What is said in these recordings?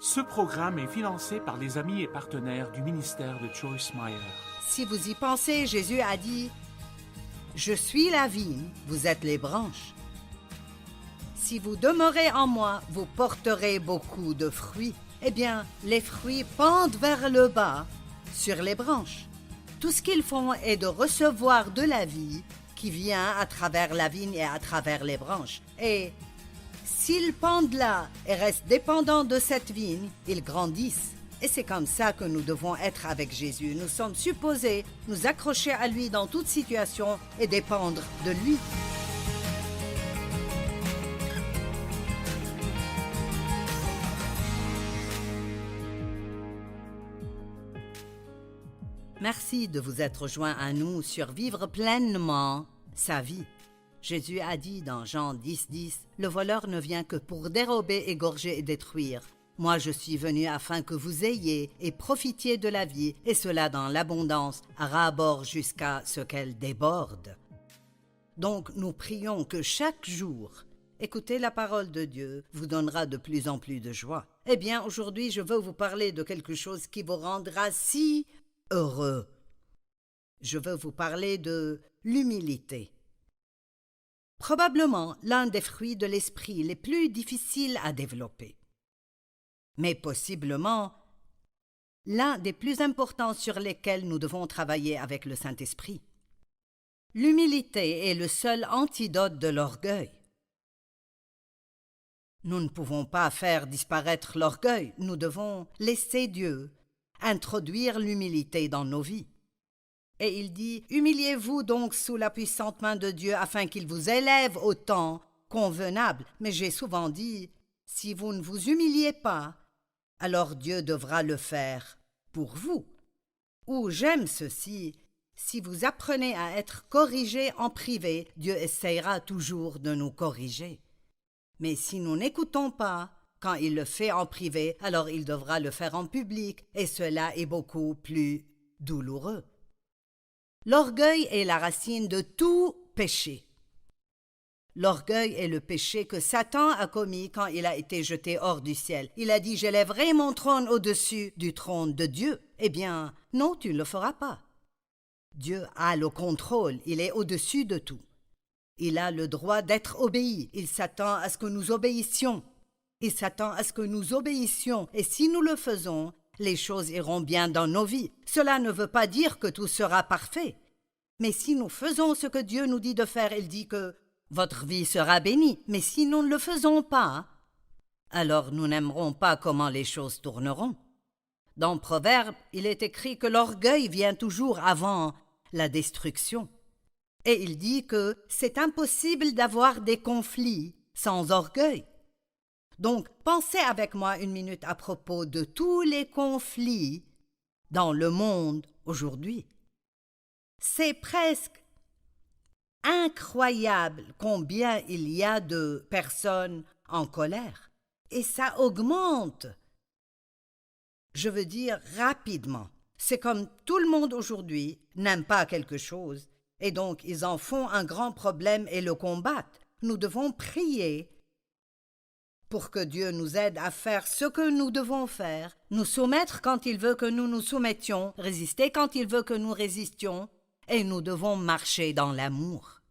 Ce programme est financé par les amis et partenaires du ministère de Joyce Meyer. Si vous y pensez, Jésus a dit « Je suis la vigne, vous êtes les branches. Si vous demeurez en moi, vous porterez beaucoup de fruits. » Eh bien, les fruits pendent vers le bas, sur les branches. Tout ce qu'ils font est de recevoir de la vie qui vient à travers la vigne et à travers les branches. Et s'ils pendent là et restent dépendants de cette vigne, ils grandissent. Et c'est comme ça que nous devons être avec Jésus. Nous sommes supposés nous accrocher à lui dans toute situation et dépendre de lui. Merci de vous être joints à nous sur Vivre pleinement sa vie. Jésus a dit dans Jean 10,10 « Le voleur ne vient que pour dérober, égorger et détruire. Moi, je suis venu afin que vous ayez et profitiez de la vie, et cela dans l'abondance, à ras-bord jusqu'à ce qu'elle déborde. » Donc, nous prions que chaque jour, écouter la parole de Dieu vous donnera de plus en plus de joie. Eh bien, aujourd'hui, je veux vous parler de quelque chose qui vous rendra si heureux. Je veux vous parler de l'humilité. Probablement l'un des fruits de l'esprit les plus difficiles à développer, mais possiblement l'un des plus importants sur lesquels nous devons travailler avec le Saint-Esprit. L'humilité est le seul antidote de l'orgueil. Nous ne pouvons pas faire disparaître l'orgueil, nous devons laisser Dieu introduire l'humilité dans nos vies. Et il dit « Humiliez-vous donc sous la puissante main de Dieu afin qu'il vous élève au temps convenable. » Mais j'ai souvent dit « Si vous ne vous humiliez pas, alors Dieu devra le faire pour vous. » Ou j'aime ceci « Si vous apprenez à être corrigé en privé, Dieu essayera toujours de nous corriger. Mais si nous n'écoutons pas, quand il le fait en privé, alors il devra le faire en public, et cela est beaucoup plus douloureux. » L'orgueil est la racine de tout péché. L'orgueil est le péché que Satan a commis quand il a été jeté hors du ciel. Il a dit « J'élèverai mon trône au-dessus du trône de Dieu. » Eh bien, non, tu ne le feras pas. Dieu a le contrôle, il est au-dessus de tout. Il a le droit d'être obéi, il s'attend à ce que nous obéissions. Il s'attend à ce que nous obéissions, et si nous le faisons, les choses iront bien dans nos vies. Cela ne veut pas dire que tout sera parfait. Mais si nous faisons ce que Dieu nous dit de faire, il dit que votre vie sera bénie. Mais si nous ne le faisons pas, alors nous n'aimerons pas comment les choses tourneront. Dans Proverbe, il est écrit que l'orgueil vient toujours avant la destruction. Et il dit que c'est impossible d'avoir des conflits sans orgueil. Donc, pensez avec moi une minute à propos de tous les conflits dans le monde aujourd'hui. C'est presque incroyable combien il y a de personnes en colère. Et ça augmente. Je veux dire rapidement. C'est comme tout le monde aujourd'hui n'aime pas quelque chose, et donc ils en font un grand problème et le combattent. Nous devons prier pour que Dieu nous aide à faire ce que nous devons faire, nous soumettre quand il veut que nous nous soumettions, résister quand il veut que nous résistions, et nous devons marcher dans l'amour.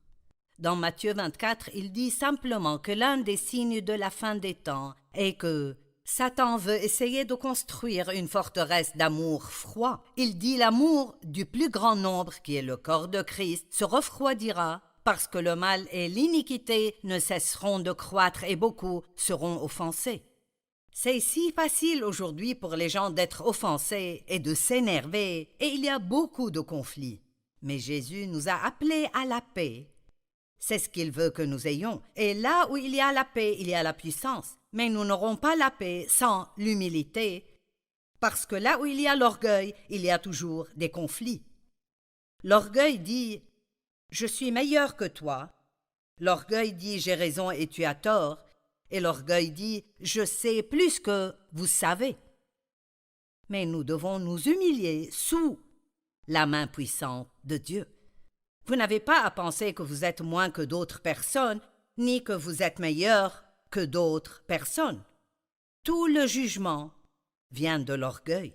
Dans Matthieu 24, il dit simplement que l'un des signes de la fin des temps est que Satan veut essayer de construire une forteresse d'amour froid. Il dit l'amour du plus grand nombre, qui est le corps de Christ, se refroidira parce que le mal et l'iniquité ne cesseront de croître et beaucoup seront offensés. C'est si facile aujourd'hui pour les gens d'être offensés et de s'énerver, et il y a beaucoup de conflits. Mais Jésus nous a appelés à la paix. C'est ce qu'il veut que nous ayons. Et là où il y a la paix, il y a la puissance. Mais nous n'aurons pas la paix sans l'humilité, parce que là où il y a l'orgueil, il y a toujours des conflits. L'orgueil dit « Je suis meilleur que toi ». L'orgueil dit « J'ai raison et tu as tort ». Et l'orgueil dit « Je sais plus que vous savez ». Mais nous devons nous humilier sous la main puissante de Dieu. Vous n'avez pas à penser que vous êtes moins que d'autres personnes, ni que vous êtes meilleur que d'autres personnes. Tout le jugement vient de l'orgueil.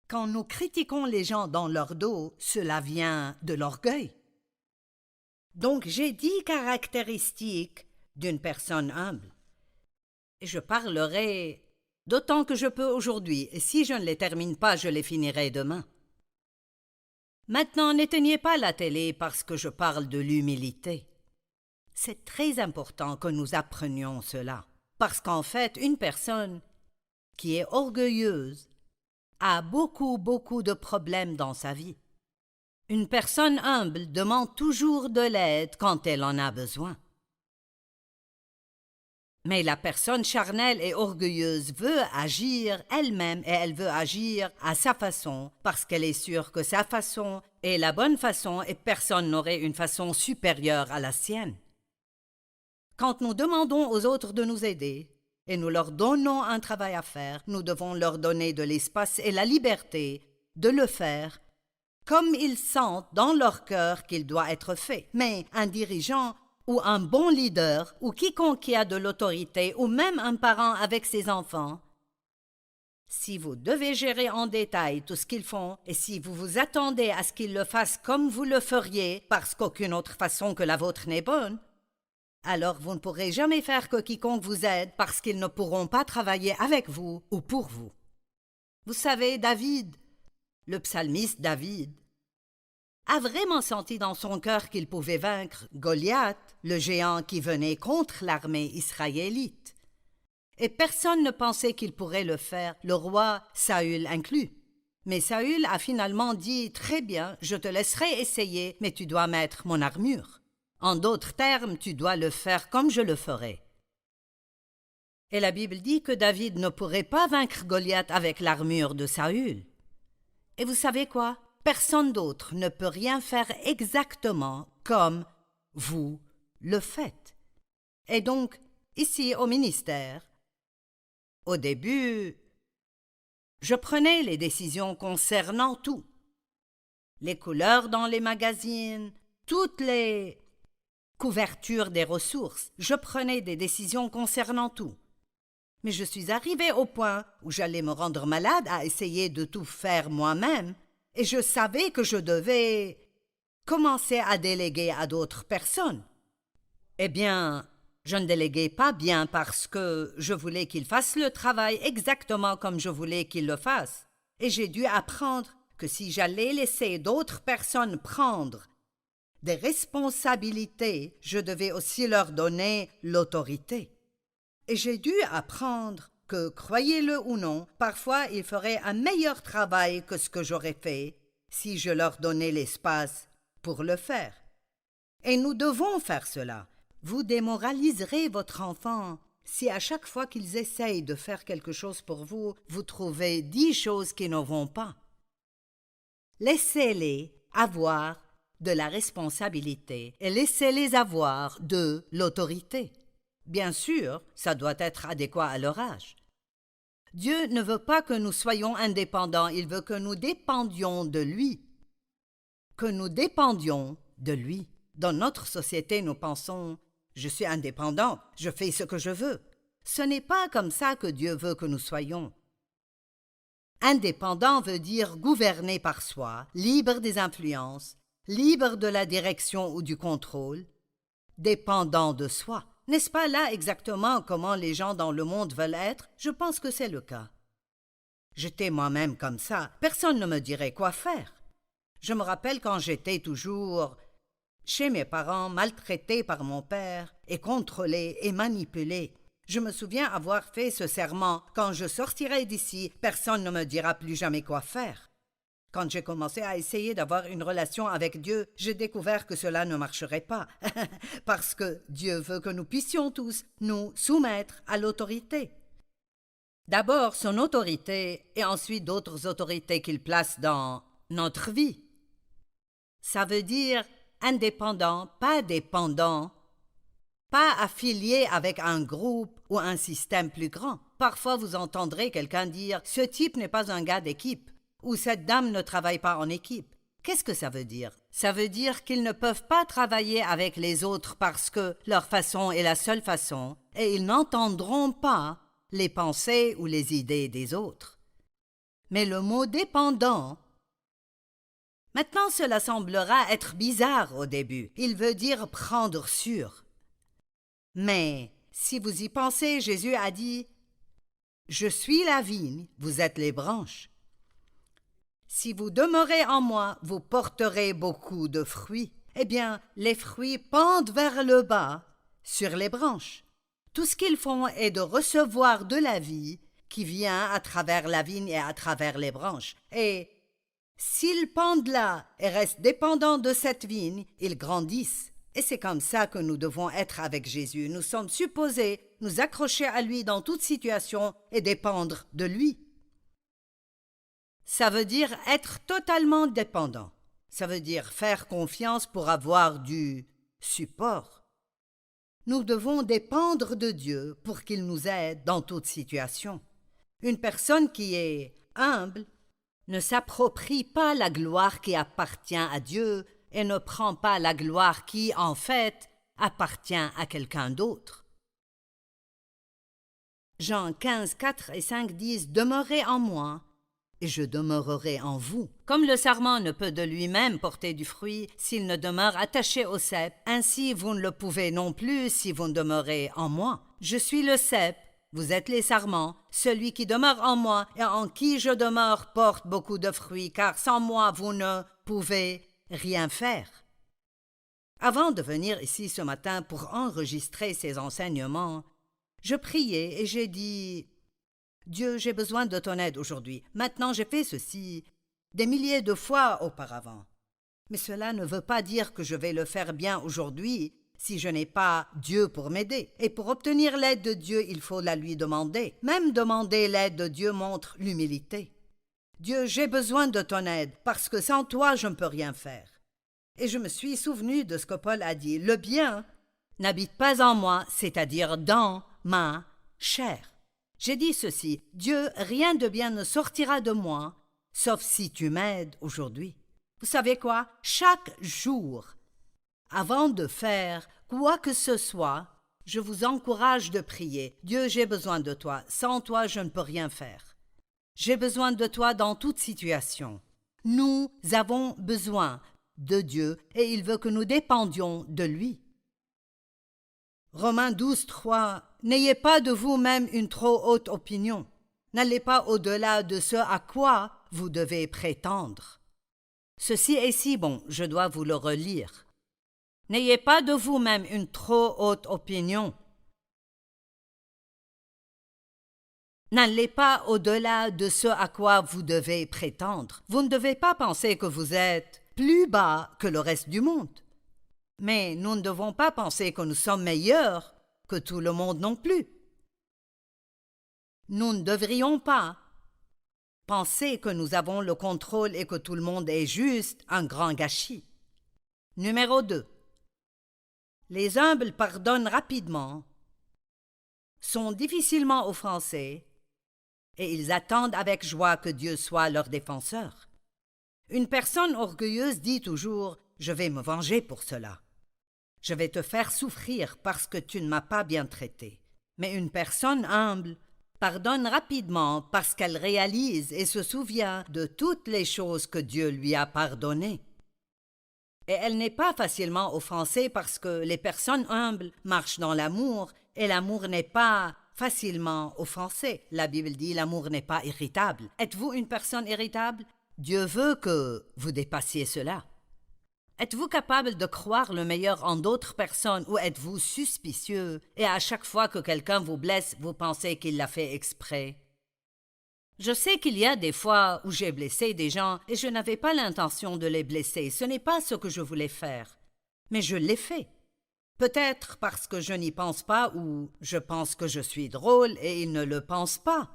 Quand nous critiquons les gens dans leur dos, cela vient de l'orgueil. Donc j'ai 10 caractéristiques d'une personne humble. Et je parlerai d'autant que je peux aujourd'hui, et si je ne les termine pas, je les finirai demain. Maintenant, n'éteignez pas la télé parce que je parle de l'humilité. C'est très important que nous apprenions cela, parce qu'en fait, une personne qui est orgueilleuse a beaucoup de problèmes dans sa vie. Une personne humble demande toujours de l'aide quand elle en a besoin. Mais la personne charnelle et orgueilleuse veut agir elle-même et elle veut agir à sa façon parce qu'elle est sûre que sa façon est la bonne façon et personne n'aurait une façon supérieure à la sienne. Quand nous demandons aux autres de nous aider et nous leur donnons un travail à faire, nous devons leur donner de l'espace et la liberté de le faire comme ils sentent dans leur cœur qu'il doit être fait. Mais un dirigeant ou un bon leader, ou quiconque qui a de l'autorité, ou même un parent avec ses enfants, si vous devez gérer en détail tout ce qu'ils font, et si vous vous attendez à ce qu'ils le fassent comme vous le feriez, parce qu'aucune autre façon que la vôtre n'est bonne, alors vous ne pourrez jamais faire que quiconque vous aide, parce qu'ils ne pourront pas travailler avec vous ou pour vous. Vous savez, David, le psalmiste David, a vraiment senti dans son cœur qu'il pouvait vaincre Goliath, le géant qui venait contre l'armée israélite. Et personne ne pensait qu'il pourrait le faire, le roi Saül inclus. Mais Saül a finalement dit « Très bien, je te laisserai essayer, mais tu dois mettre mon armure. En d'autres termes, tu dois le faire comme je le ferai. » Et la Bible dit que David ne pourrait pas vaincre Goliath avec l'armure de Saül. Et vous savez quoi? Personne d'autre ne peut rien faire exactement comme vous le faites. Et donc, ici au ministère, au début, je prenais les décisions concernant tout. Les couleurs dans les magazines, toutes les couvertures des ressources. Je prenais des décisions concernant tout. Mais je suis arrivée au point où j'allais me rendre malade à essayer de tout faire moi-même. Et je savais que je devais commencer à déléguer à d'autres personnes. Eh bien, je ne déléguais pas bien parce que je voulais qu'ils fassent le travail exactement comme je voulais qu'ils le fassent. Et j'ai dû apprendre que si j'allais laisser d'autres personnes prendre des responsabilités, je devais aussi leur donner l'autorité. Et j'ai dû apprendre que, croyez-le ou non, parfois ils feraient un meilleur travail que ce que j'aurais fait si je leur donnais l'espace pour le faire. Et nous devons faire cela. Vous démoraliserez votre enfant si à chaque fois qu'ils essayent de faire quelque chose pour vous, vous trouvez 10 choses qui ne vont pas. Laissez-les avoir de la responsabilité et laissez-les avoir de l'autorité. Bien sûr, ça doit être adéquat à leur âge. Dieu ne veut pas que nous soyons indépendants, il veut que nous dépendions de lui. Que nous dépendions de lui. Dans notre société, nous pensons « je suis indépendant, je fais ce que je veux ». Ce n'est pas comme ça que Dieu veut que nous soyons. Indépendant veut dire gouverné par soi, libre des influences, libre de la direction ou du contrôle, dépendant de soi. N'est-ce pas là exactement comment les gens dans le monde veulent être? Je pense que c'est le cas. J'étais moi-même comme ça. Personne ne me dirait quoi faire. Je me rappelle quand j'étais toujours chez mes parents, maltraitée par mon père, et contrôlée et manipulée. Je me souviens avoir fait ce serment. Quand je sortirai d'ici, personne ne me dira plus jamais quoi faire. Quand j'ai commencé à essayer d'avoir une relation avec Dieu, j'ai découvert que cela ne marcherait pas, parce que Dieu veut que nous puissions tous nous soumettre à l'autorité. D'abord son autorité et ensuite d'autres autorités qu'il place dans notre vie. Ça veut dire indépendant, pas dépendant, pas affilié avec un groupe ou un système plus grand. Parfois vous entendrez quelqu'un dire « ce type n'est pas un gars d'équipe ». Ou cette dame ne travaille pas en équipe. Qu'est-ce que ça veut dire? Ça veut dire qu'ils ne peuvent pas travailler avec les autres parce que leur façon est la seule façon et ils n'entendront pas les pensées ou les idées des autres. Mais le mot dépendant, maintenant cela semblera être bizarre au début. Il veut dire prendre sur. Mais si vous y pensez, Jésus a dit « Je suis la vigne, vous êtes les branches. Si vous demeurez en moi, vous porterez beaucoup de fruits. » Eh bien, les fruits pendent vers le bas, sur les branches. Tout ce qu'ils font est de recevoir de la vie qui vient à travers la vigne et à travers les branches. Et s'ils pendent là et restent dépendants de cette vigne, ils grandissent. Et c'est comme ça que nous devons être avec Jésus. Nous sommes supposés nous accrocher à lui dans toute situation et dépendre de lui. Ça veut dire être totalement dépendant. Ça veut dire faire confiance pour avoir du support. Nous devons dépendre de Dieu pour qu'il nous aide dans toute situation. Une personne qui est humble ne s'approprie pas la gloire qui appartient à Dieu et ne prend pas la gloire qui, en fait, appartient à quelqu'un d'autre. Jean 15, 4 et 5 disent « Demeurez en moi, et je demeurerai en vous. » Comme le sarment ne peut de lui-même porter du fruit s'il ne demeure attaché au cep, ainsi vous ne le pouvez non plus si vous ne demeurez en moi. Je suis le cep, vous êtes les sarments. Celui qui demeure en moi et en qui je demeure porte beaucoup de fruits, car sans moi vous ne pouvez rien faire. Avant de venir ici ce matin pour enregistrer ces enseignements, je priais et j'ai dit « Dieu, j'ai besoin de ton aide aujourd'hui. Maintenant, j'ai fait ceci des milliers de fois auparavant. Mais cela ne veut pas dire que je vais le faire bien aujourd'hui si je n'ai pas Dieu pour m'aider. Et pour obtenir l'aide de Dieu, il faut la lui demander. Même demander l'aide de Dieu montre l'humilité. Dieu, j'ai besoin de ton aide parce que sans toi, je ne peux rien faire. » Et je me suis souvenu de ce que Paul a dit. Le bien n'habite pas en moi, c'est-à-dire dans ma chair. J'ai dit ceci, Dieu, rien de bien ne sortira de moi, sauf si tu m'aides aujourd'hui. Vous savez quoi? Chaque jour, avant de faire quoi que ce soit, je vous encourage de prier. Dieu, j'ai besoin de toi. Sans toi, je ne peux rien faire. J'ai besoin de toi dans toute situation. Nous avons besoin de Dieu et il veut que nous dépendions de lui. Romains 12, 3. N'ayez pas de vous-même une trop haute opinion. N'allez pas au-delà de ce à quoi vous devez prétendre. Ceci est si bon, je dois vous le relire. N'ayez pas de vous-même une trop haute opinion. N'allez pas au-delà de ce à quoi vous devez prétendre. Vous ne devez pas penser que vous êtes plus bas que le reste du monde. Mais nous ne devons pas penser que nous sommes meilleurs que tout le monde non plus. Nous ne devrions pas penser que nous avons le contrôle et que tout le monde est juste un grand gâchis. Numéro 2. Les humbles pardonnent rapidement, sont difficilement offensés et ils attendent avec joie que Dieu soit leur défenseur. Une personne orgueilleuse dit toujours « Je vais me venger pour cela. Je vais te faire souffrir parce que tu ne m'as pas bien traité. » Mais une personne humble pardonne rapidement parce qu'elle réalise et se souvient de toutes les choses que Dieu lui a pardonnées. Et elle n'est pas facilement offensée parce que les personnes humbles marchent dans l'amour et l'amour n'est pas facilement offensé. La Bible dit l'amour n'est pas irritable. Êtes-vous une personne irritable? Dieu veut que vous dépassiez cela. Êtes-vous capable de croire le meilleur en d'autres personnes ou êtes-vous suspicieux et à chaque fois que quelqu'un vous blesse, vous pensez qu'il l'a fait exprès? Je sais qu'il y a des fois où j'ai blessé des gens et je n'avais pas l'intention de les blesser. Ce n'est pas ce que je voulais faire. Mais je l'ai fait. Peut-être parce que je n'y pense pas ou je pense que je suis drôle et ils ne le pensent pas.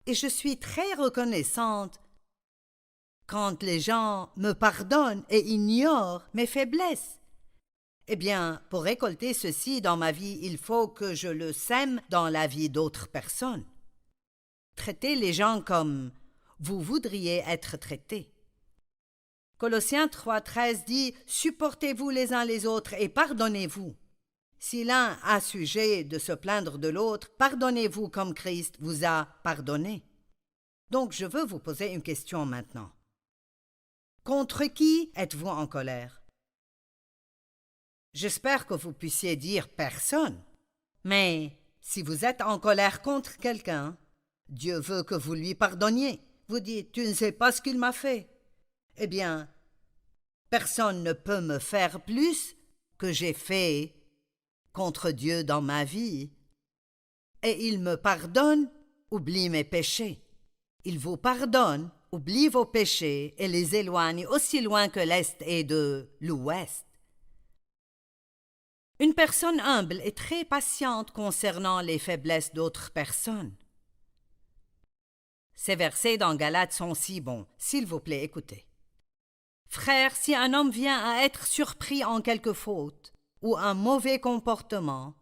Et je suis très reconnaissante quand les gens me pardonnent et ignorent mes faiblesses. Eh bien, pour récolter ceci dans ma vie, il faut que je le sème dans la vie d'autres personnes. Traitez les gens comme vous voudriez être traités. Colossiens 3, 13 dit « Supportez-vous les uns les autres et pardonnez-vous. Si l'un a sujet de se plaindre de l'autre, pardonnez-vous comme Christ vous a pardonné. Donc je veux vous poser une question maintenant. Contre qui êtes-vous en colère? J'espère que vous puissiez dire personne. Mais si vous êtes en colère contre quelqu'un, Dieu veut que vous lui pardonniez. Vous dites, tu ne sais pas ce qu'il m'a fait. Eh bien, personne ne peut me faire plus que j'ai fait contre Dieu dans ma vie. Et il me pardonne, oublie mes péchés. Il vous pardonne, oublie vos péchés et les éloigne aussi loin que l'Est est de l'Ouest. Une personne humble est très patiente concernant les faiblesses d'autres personnes. Ces versets dans Galates sont si bons. S'il vous plaît, écoutez. Frères, si un homme vient à être surpris en quelque faute ou un mauvais comportement,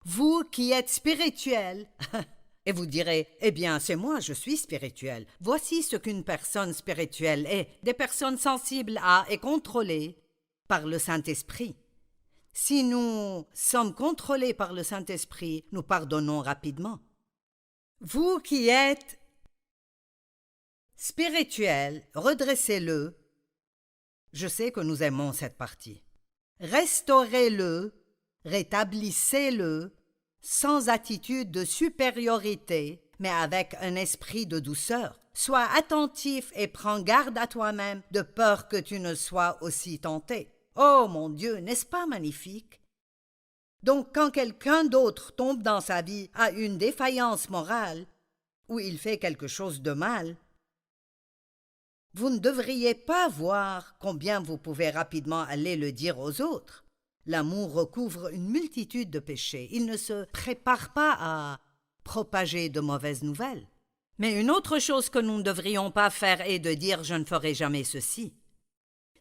vous qui êtes spirituels, et vous direz, eh bien, c'est moi, je suis spirituel. Voici ce qu'une personne spirituelle est, des personnes sensibles à et contrôlées par le Saint-Esprit. Si nous sommes contrôlés par le Saint-Esprit, nous pardonnons rapidement. Vous qui êtes spirituel, redressez-le. Je sais que nous aimons cette partie. Restaurez-le, rétablissez-le, sans attitude de supériorité, mais avec un esprit de douceur. Sois attentif et prends garde à toi-même, de peur que tu ne sois aussi tenté. Oh mon Dieu, n'est-ce pas magnifique? Donc quand quelqu'un d'autre tombe dans sa vie à une défaillance morale, ou il fait quelque chose de mal, vous ne devriez pas voir combien vous pouvez rapidement aller le dire aux autres. L'amour recouvre une multitude de péchés. Il ne se prépare pas à propager de mauvaises nouvelles. Mais une autre chose que nous ne devrions pas faire est de dire « je ne ferai jamais ceci ».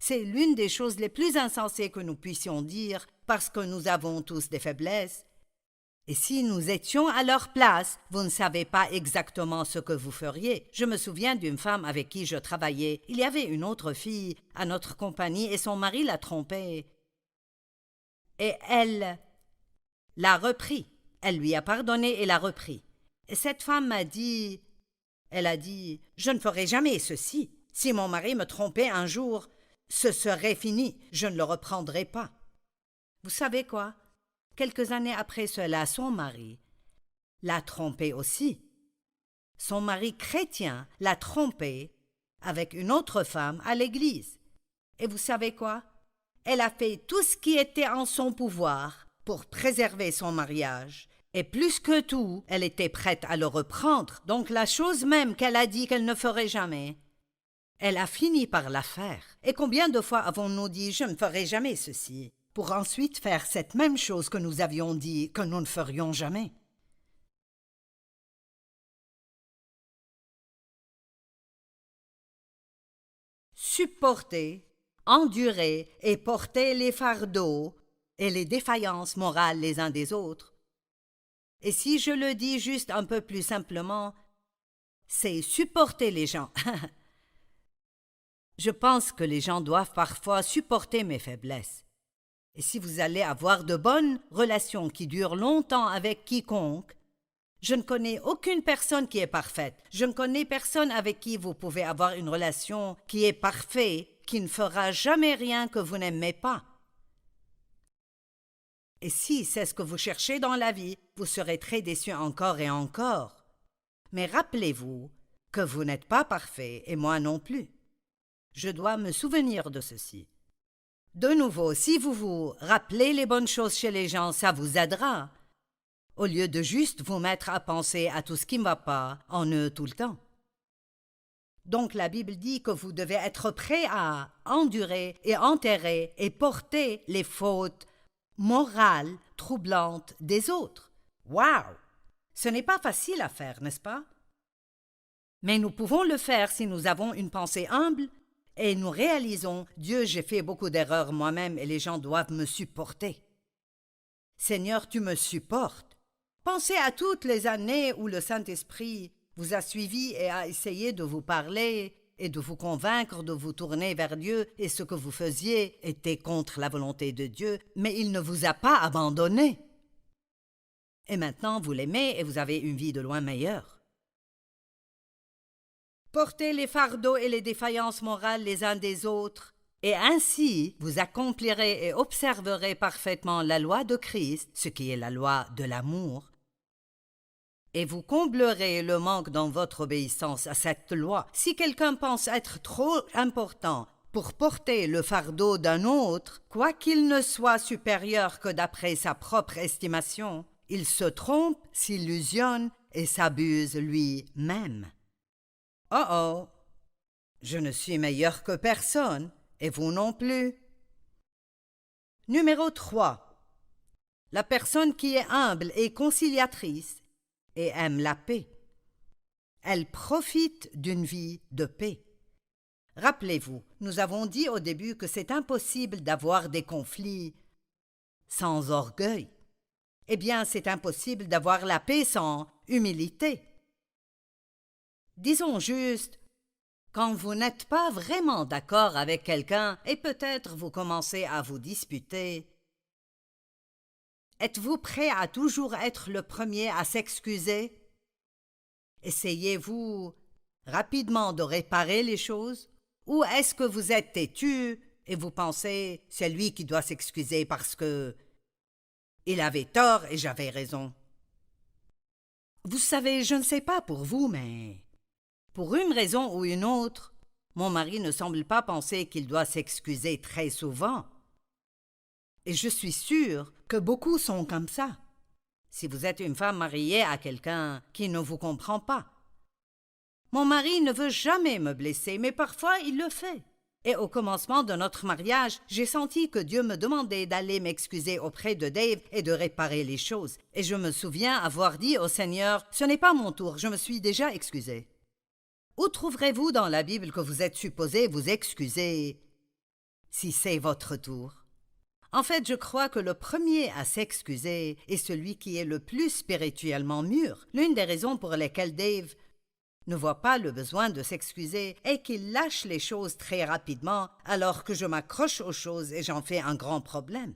C'est l'une des choses les plus insensées que nous puissions dire parce que nous avons tous des faiblesses. Et si nous étions à leur place, vous ne savez pas exactement ce que vous feriez. Je me souviens d'une femme avec qui je travaillais. Il y avait une autre fille à notre compagnie et son mari la trompait. Et elle l'a repris. Elle lui a pardonné et l'a repris. Et cette femme elle a dit, « Je ne ferai jamais ceci. Si mon mari me trompait un jour, ce serait fini. Je ne le reprendrai pas. » Vous savez quoi? Quelques années après cela, son mari l'a trompée aussi. Son mari chrétien l'a trompée avec une autre femme à l'église. Et vous savez quoi? Elle a fait tout ce qui était en son pouvoir pour préserver son mariage. Et plus que tout, elle était prête à le reprendre. Donc la chose même qu'elle a dit qu'elle ne ferait jamais, elle a fini par la faire. Et combien de fois avons-nous dit « je ne ferai jamais ceci » pour ensuite faire cette même chose que nous avions dit que nous ne ferions jamais? Supporter, endurer et porter les fardeaux et les défaillances morales les uns des autres. Et si je le dis juste un peu plus simplement, c'est supporter les gens. Je pense que les gens doivent parfois supporter mes faiblesses. Et si vous allez avoir de bonnes relations qui durent longtemps avec quiconque, je ne connais aucune personne qui est parfaite. Je ne connais personne avec qui vous pouvez avoir une relation qui est parfaite, qui ne fera jamais rien que vous n'aimez pas. Et si c'est ce que vous cherchez dans la vie, vous serez très déçus encore et encore. Mais rappelez-vous que vous n'êtes pas parfait et moi non plus. Je dois me souvenir de ceci. De nouveau, si vous vous rappelez les bonnes choses chez les gens, ça vous aidera, au lieu de juste vous mettre à penser à tout ce qui ne va pas en eux tout le temps. Donc la Bible dit que vous devez être prêt à endurer et enterrer et porter les fautes morales troublantes des autres. Waouh! Ce n'est pas facile à faire, n'est-ce pas? Mais nous pouvons le faire si nous avons une pensée humble et nous réalisons « Dieu, j'ai fait beaucoup d'erreurs moi-même et les gens doivent me supporter. Seigneur, tu me supportes. » Pensez à toutes les années où le Saint-Esprit vous a suivi et a essayé de vous parler et de vous convaincre de vous tourner vers Dieu et ce que vous faisiez était contre la volonté de Dieu, mais il ne vous a pas abandonné. Et maintenant, vous l'aimez et vous avez une vie de loin meilleure. Portez les fardeaux et les défaillances morales les uns des autres, et ainsi vous accomplirez et observerez parfaitement la loi de Christ, ce qui est la loi de l'amour, et vous comblerez le manque dans votre obéissance à cette loi. Si quelqu'un pense être trop important pour porter le fardeau d'un autre, quoiqu'il ne soit supérieur que d'après sa propre estimation, il se trompe, s'illusionne et s'abuse lui-même. Oh oh, je ne suis meilleur que personne, et vous non plus. Numéro 3. La personne qui est humble et conciliatrice et aime la paix. Elle profite d'une vie de paix. Rappelez-vous, nous avons dit au début que c'est impossible d'avoir des conflits sans orgueil. Eh bien, c'est impossible d'avoir la paix sans humilité. Disons juste, quand vous n'êtes pas vraiment d'accord avec quelqu'un et peut-être vous commencez à vous disputer, êtes-vous prêt à toujours être le premier à s'excuser? Essayez-vous rapidement de réparer les choses? Ou est-ce que vous êtes têtu et vous pensez c'est lui qui doit s'excuser parce que il avait tort et j'avais raison? Vous savez, je ne sais pas pour vous, mais pour une raison ou une autre, mon mari ne semble pas penser qu'il doit s'excuser très souvent. Et je suis sûre que beaucoup sont comme ça. Si vous êtes une femme mariée à quelqu'un qui ne vous comprend pas. Mon mari ne veut jamais me blesser, mais parfois il le fait. Et au commencement de notre mariage, j'ai senti que Dieu me demandait d'aller m'excuser auprès de Dave et de réparer les choses. Et je me souviens avoir dit au Seigneur, « Ce n'est pas mon tour, je me suis déjà excusé. » Où trouverez-vous dans la Bible que vous êtes supposé vous excuser si c'est votre tour? En fait, je crois que le premier à s'excuser est celui qui est le plus spirituellement mûr. L'une des raisons pour lesquelles Dave ne voit pas le besoin de s'excuser est qu'il lâche les choses très rapidement alors que je m'accroche aux choses et j'en fais un grand problème.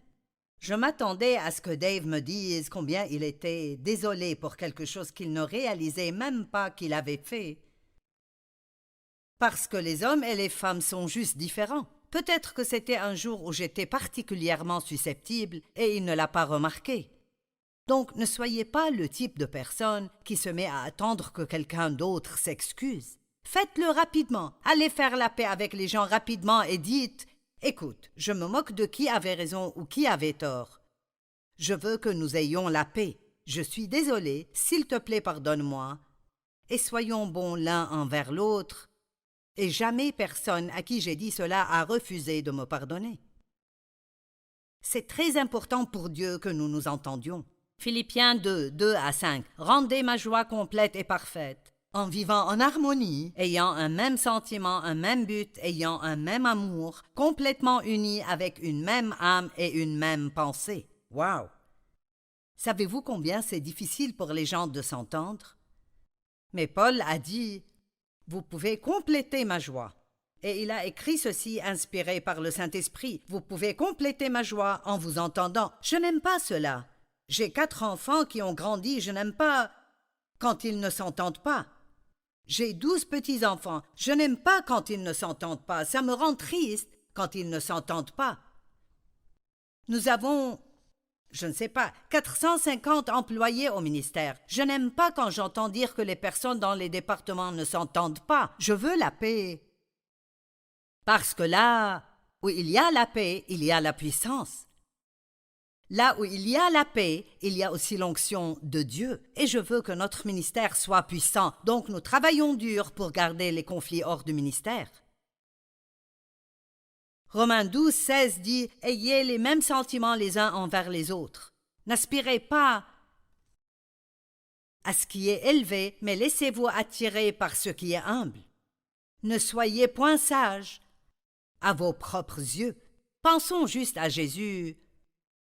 Je m'attendais à ce que Dave me dise combien il était désolé pour quelque chose qu'il ne réalisait même pas qu'il avait fait. Parce que les hommes et les femmes sont juste différents. Peut-être que c'était un jour où j'étais particulièrement susceptible et il ne l'a pas remarqué. Donc ne soyez pas le type de personne qui se met à attendre que quelqu'un d'autre s'excuse. Faites-le rapidement. Allez faire la paix avec les gens rapidement et dites « Écoute, je me moque de qui avait raison ou qui avait tort. Je veux que nous ayons la paix. Je suis désolé, s'il te plaît pardonne-moi. Et soyons bons l'un envers l'autre. » Et jamais personne à qui j'ai dit cela a refusé de me pardonner. C'est très important pour Dieu que nous nous entendions. Philippiens 2, 2-5. Rendez ma joie complète et parfaite, en vivant en harmonie, ayant un même sentiment, un même but, ayant un même amour, complètement unis avec une même âme et une même pensée. Wow! Savez-vous combien c'est difficile pour les gens de s'entendre? Mais Paul a dit « Vous pouvez compléter ma joie ». Et il a écrit ceci inspiré par le Saint-Esprit. « Vous pouvez compléter ma joie en vous entendant. » Je n'aime pas cela. J'ai 4 enfants qui ont grandi. Je n'aime pas quand ils ne s'entendent pas. J'ai 12 petits-enfants. Je n'aime pas quand ils ne s'entendent pas. Ça me rend triste quand ils ne s'entendent pas. Nous avons, je ne sais pas, 450 employés au ministère. Je n'aime pas quand j'entends dire que les personnes dans les départements ne s'entendent pas. Je veux la paix. Parce que là où il y a la paix, il y a la puissance. Là où il y a la paix, il y a aussi l'onction de Dieu. Et je veux que notre ministère soit puissant. Donc nous travaillons dur pour garder les conflits hors du ministère. Romains 12, 16 dit « Ayez les mêmes sentiments les uns envers les autres. N'aspirez pas à ce qui est élevé, mais laissez-vous attirer par ce qui est humble. Ne soyez point sages à vos propres yeux. » Pensons juste à Jésus,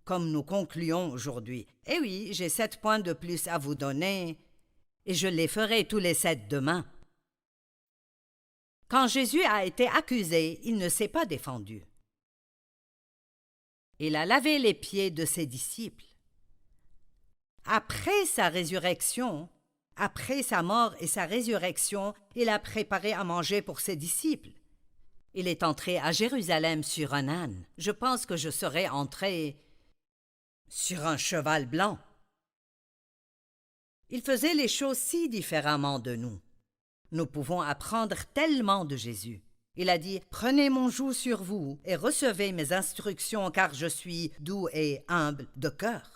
comme nous concluons aujourd'hui. Eh oui, j'ai 7 points de plus à vous donner, et je les ferai tous les 7 demain. Quand Jésus a été accusé, il ne s'est pas défendu. Il a lavé les pieds de ses disciples. Après sa résurrection, après sa mort et sa résurrection, il a préparé à manger pour ses disciples. Il est entré à Jérusalem sur un âne. Je pense que je serais entré sur un cheval blanc. Il faisait les choses si différemment de nous. Nous pouvons apprendre tellement de Jésus. Il a dit « Prenez mon joug sur vous et recevez mes instructions, car je suis doux et humble de cœur. »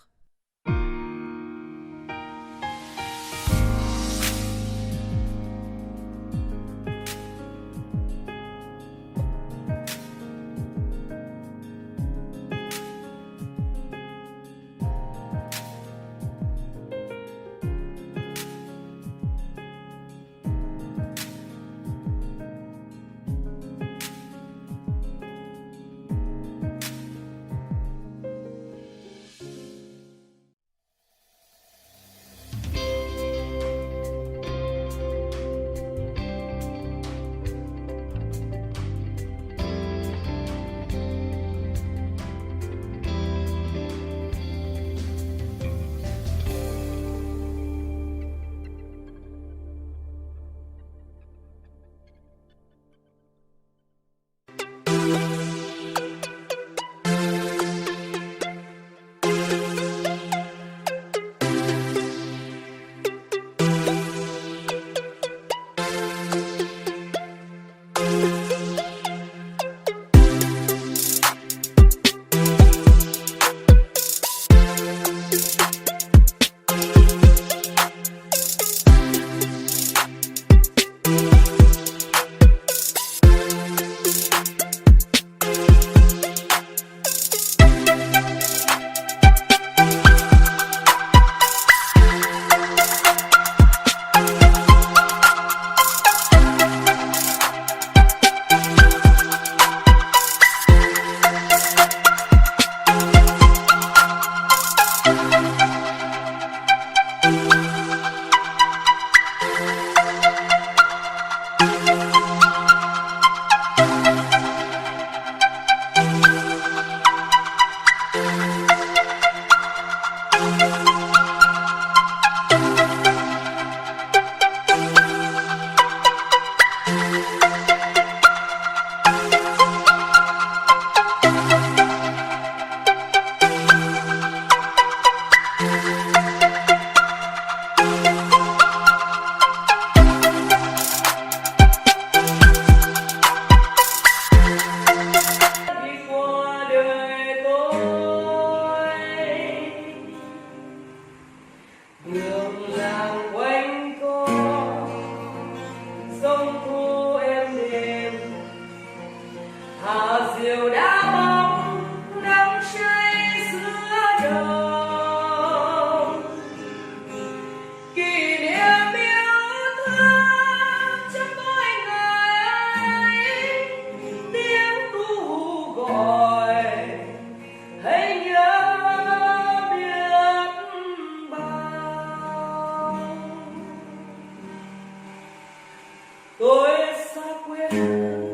Tôi xa quê